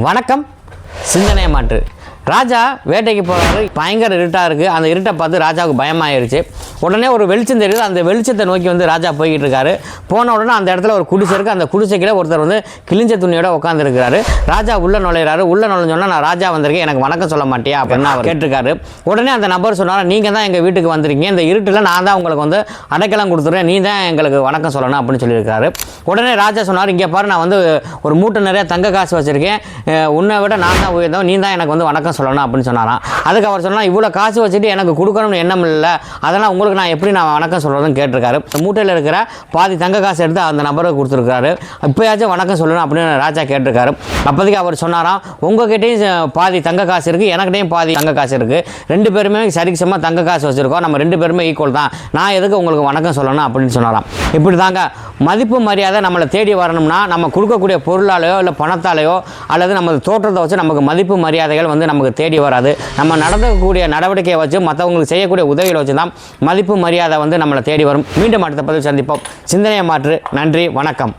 வணக்கம். சிந்தனை மாற்று. ராஜா வேட்டைக்கு போகிறாரு. பயங்கர இருட்டாக இருக்குது. அந்த இருட்டை பார்த்து ராஜாவுக்கு பயமாயிருச்சு. உடனே ஒரு வெளிச்சம் தெரியுது. அந்த வெளிச்சத்தை நோக்கி வந்து ராஜா போய்கிட்டு இருக்காரு. போன உடனே அந்த இடத்துல ஒரு குடிசை இருக்குது. அந்த குடிசைக்கில் ஒருத்தர் வந்து கிழிஞ்ச துணியோட உட்காந்துருக்கிறாரு. ராஜா உள்ளே நுழையிறாரு. உள்ளே நுழைஞ்சோன்னா நான் ராஜா வந்திருக்கேன், எனக்கு வணக்கம் சொல்ல மாட்டியா அப்படின்னு அவர் கேட்டிருக்காரு. உடனே அந்த நபர் சொன்னார், நீங்கள் தான் எங்கள் வீட்டுக்கு வந்திருக்கீங்க, இந்த இருட்டில் நான் தான் உங்களுக்கு வந்து அடைக்கலம் கொடுத்துருவேன், நீ தான் எங்களுக்கு வணக்கம் சொல்லணும் அப்படின்னு சொல்லியிருக்காரு. உடனே ராஜா சொன்னார், இங்கே பாரு, நான் வந்து ஒரு மூட்டை நிறைய தங்க காசு வச்சுருக்கேன், உன்னை விட நான் தான் உயர்ந்தவன், நீ தான் எனக்கு வந்து வணக்கம் சொல்லணும் அப்படின்னு சொன்னாராம். அதுக்கு அவர் சொன்னால், இவ்வளோ காசு வச்சுட்டு எனக்கு கொடுக்கணும்னு எண்ணம் இல்லை, அதெல்லாம் உங்களுக்கு நான் எப்படி நான் வணக்கம் சொல்கிறதுன்னு கேட்டிருக்காரு. மூட்டையில் இருக்கிற பாதி தங்க காசு எடுத்து அந்த நபருக்கு கொடுத்துருக்காரு. இப்போயாச்சும் வணக்கம் சொல்லணும் அப்படின்னு ராஜா கேட்டிருக்காரு. அப்போதைக்கு அவர் சொன்னாராம், உங்ககிட்டையும் பாதி தங்க காசு இருக்குது, எனக்கிட்டையும் பாதி தங்க காசு இருக்குது, ரெண்டு பேருமே சரிசமாக தங்க காசு வச்சுருக்கோம், நம்ம ரெண்டு பேருமே ஈக்குவல் தான், நான் எதுக்கு உங்களுக்கு வணக்கம் சொல்லணும் அப்படின்னு சொன்னாராம். இப்படி தாங்க மதிப்பு மரியாதை நம்மளை தேடி வரணும்னா நம்ம கொடுக்கக்கூடிய பொருளாலேயோ இல்லை பணத்தாலேயோ அல்லது நம்ம தோற்றத்தை வச்சு நமக்கு மதிப்பு மரியாதைகள் வந்து நமக்கு தேடி வராது. நம்ம நடக்கக்கூடிய நடவடிக்கையை வச்சு மற்றவங்களுக்கு செய்யக்கூடிய உதவிகளை வச்சு தான் மதிப்பு மரியாதை வந்து நம்மளை தேடி வரும். மீண்டும் அடுத்த பதிவில் சந்திப்போம். சிந்தனையை மாற்று. நன்றி, வணக்கம்.